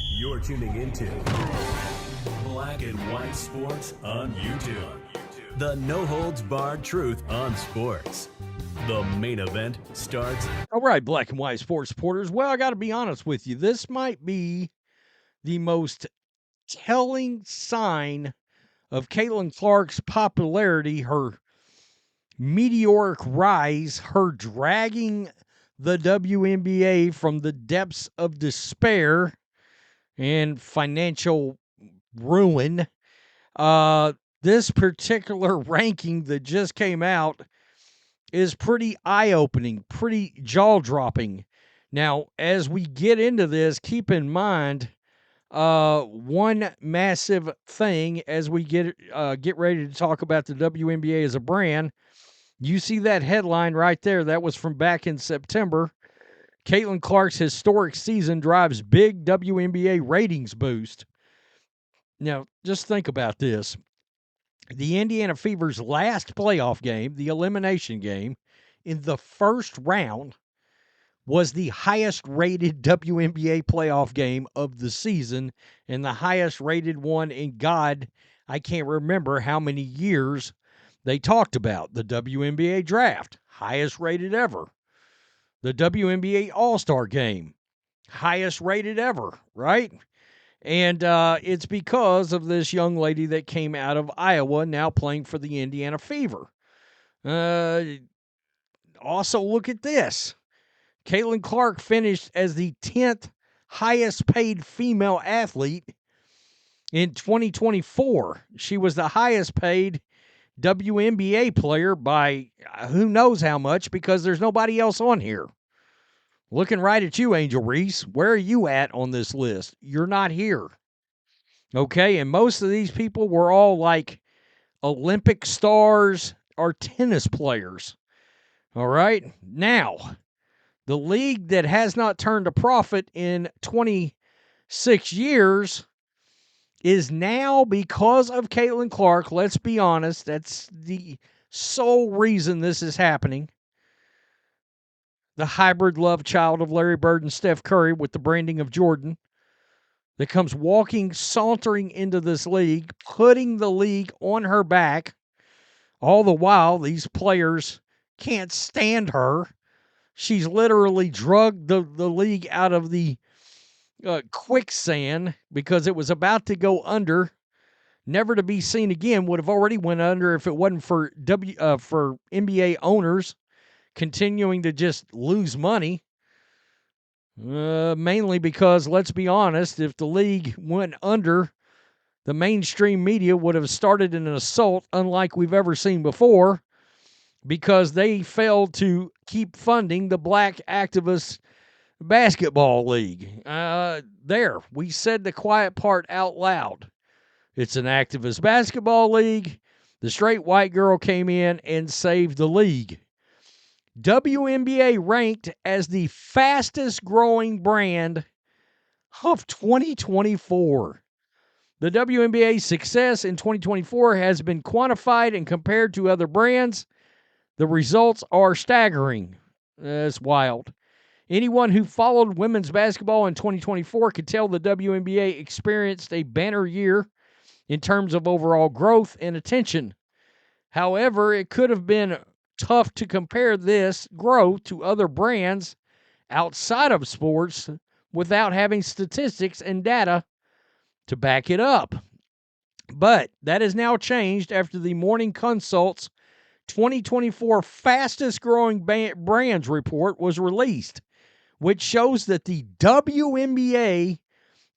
You're tuning into Black and White Sports on YouTube. The no-holds-barred truth on sports. The main event starts. All right, Black and White Sports supporters. Well, I got to be honest with you. This might be the most telling sign of Caitlin Clark's popularity, her meteoric rise, her dragging the WNBA from the depths of despair and financial ruin. This particular ranking that just came out is pretty eye-opening, pretty jaw-dropping. Now, as we get into this, keep in mind one massive thing as we get ready to talk about the WNBA as a brand. You see that headline right there. That was from back in September. Caitlin Clark's historic season drives big WNBA ratings boost. Now, just think about this. The Indiana Fever's last playoff game, the elimination game, in the first round was the highest-rated WNBA playoff game of the season and the highest-rated one in, God, I can't remember how many years they talked about. The WNBA draft, highest-rated ever. The WNBA All-Star game, highest-rated ever, right? And it's because of this young lady that came out of Iowa, now playing for the Indiana Fever. Also, look at this. Caitlin Clark finished as the 10th highest-paid female athlete in 2024. She was the highest-paid WNBA player by who knows how much, because there's nobody else on here. Looking right at you, Angel Reese. Where are you at on this list? You're not here. Okay, and most of these people were all like Olympic stars or tennis players. All right, now, the league that has not turned a profit in 26 years is now, because of Caitlin Clark, let's be honest, that's the sole reason this is happening. The hybrid love child of Larry Bird and Steph Curry with the branding of Jordan that comes sauntering into this league, putting the league on her back. All the while, these players can't stand her. She's literally drugged the league out of the quicksand because it was about to go under, never to be seen again. Would have already went under if it wasn't for NBA owners continuing to just lose money. Mainly because, let's be honest, if the league went under, the mainstream media would have started an assault unlike we've ever seen before, because they failed to keep funding the Black Activist Basketball League. There, we said the quiet part out loud. It's an activist basketball league. The straight white girl came in and saved the league. WNBA ranked as the fastest growing brand of 2024. The WNBA's success in 2024 has been quantified and compared to other brands. The results are staggering. That's wild. Anyone who followed women's basketball in 2024 could tell the WNBA experienced a banner year in terms of overall growth and attention. However, it could have been tough to compare this growth to other brands outside of sports without having statistics and data to back it up. But that has now changed after the Morning Consult's 2024 fastest growing brands report was released, which shows that the WNBA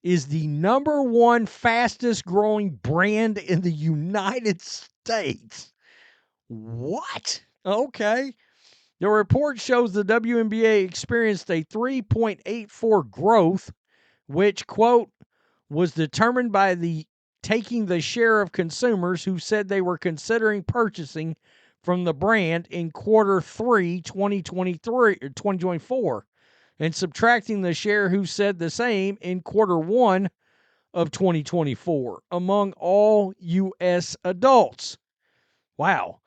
is the number one fastest growing brand in the United States. What? Okay. The report shows the WNBA experienced a 3.84 growth, which, quote, was determined by taking the share of consumers who said they were considering purchasing from the brand in quarter 3, 2024, and subtracting the share who said the same in quarter 1 of 2024 among all U.S. adults. Wow.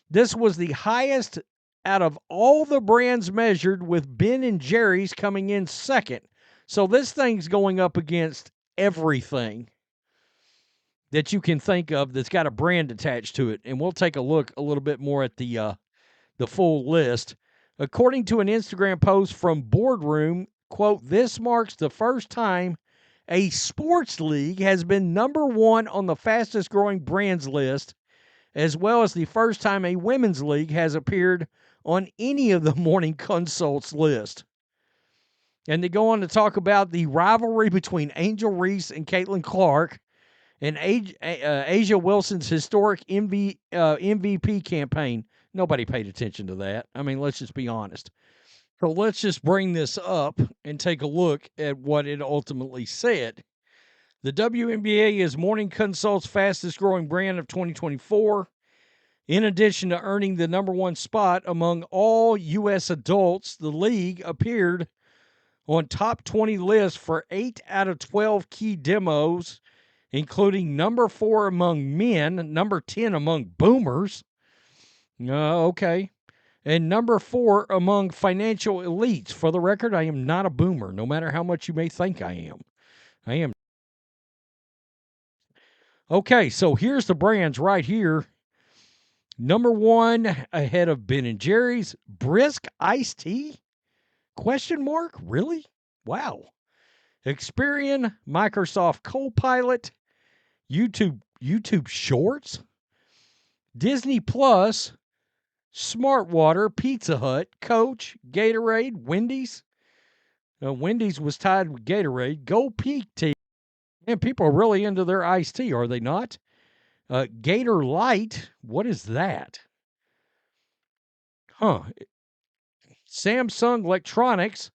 This was the highest out of all the brands measured, with Ben & Jerry's coming in second. So this thing's going up against everything that you can think of that's got a brand attached to it. And we'll take a look a little bit more at the full list. According to an Instagram post from Boardroom, quote, "This marks the first time a sports league has been number one on the fastest growing brands list, as well as the first time a women's league has appeared on any of the morning consults list." And they go on to talk about the rivalry between Angel Reese and Caitlin Clark and Asia Wilson's historic MVP campaign. Nobody paid attention to that. I mean, let's just be honest. So let's just bring this up and take a look at what it ultimately said. The WNBA is Morning Consult's fastest growing brand of 2024. In addition to earning the number one spot among all U.S. adults, the league appeared on top 20 lists for 8 out of 12 key demos, including number 4 among men, number 10 among boomers. Okay. And number 4 among financial elites. For the record, I am not a boomer, no matter how much you may think I am. I am. Okay, so here's the brands right here. Number 1 ahead of Ben & Jerry's, Brisk Iced Tea? Question mark? Really? Wow. Experian, Microsoft Copilot, YouTube Shorts, Disney Plus, Smartwater, Pizza Hut, Coach, Gatorade, Wendy's. Wendy's was tied with Gatorade. Go Peak Tea. Man, people are really into their iced tea, are they not? Gator Light. What is that? Huh. Samsung Electronics,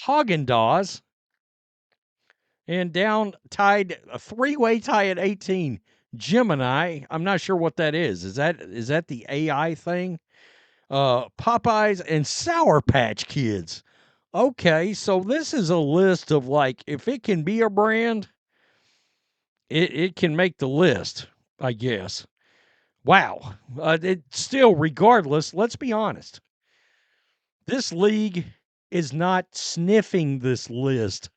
Haagen-Dazs, and down tied, a three-way tie at 18, Gemini. I'm not sure what that is. Is that the AI thing? Popeyes and Sour Patch Kids. Okay, so this is a list of, like, if it can be a brand, it can make the list, I guess. Wow. It still, regardless, let's be honest. This league is not sniffing this list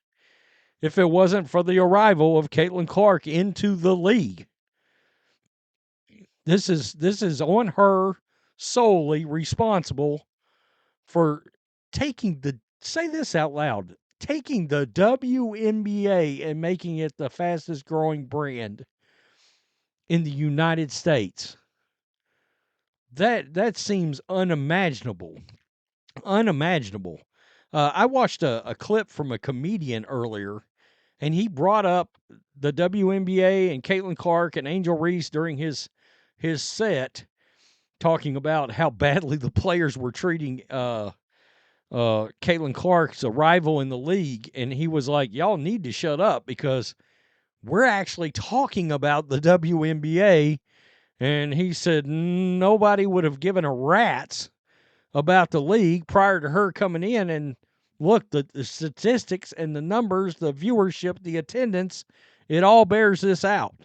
if it wasn't for the arrival of Caitlin Clark into the league. This is on her solely responsible for taking say this out loud, taking the WNBA and making it the fastest growing brand in the United States. That seems unimaginable. Unimaginable. I watched a clip from a comedian earlier, and he brought up the WNBA and Caitlin Clark and Angel Reese during his set, talking about how badly the players were treating Caitlin Clark's arrival in the league. And he was like, y'all need to shut up because we're actually talking about the WNBA. And he said nobody would have given a rat's about the league prior to her coming in. And look, the statistics and the numbers, the viewership, the attendance, it all bears this out.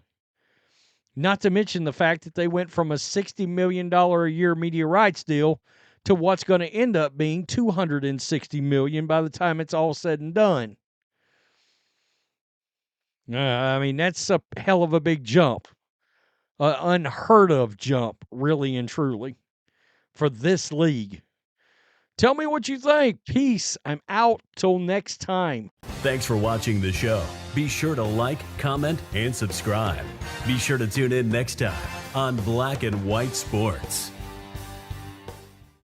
Not to mention the fact that they went from a $60 million a year media rights deal to what's going to end up being $260 million by the time it's all said and done. I mean, that's a hell of a big jump. Unheard of jump, really and truly, for this league. Tell me what you think. Peace. I'm out till next time. Thanks for watching the show. Be sure to like, comment, and subscribe. Be sure to tune in next time on Black and White Sports.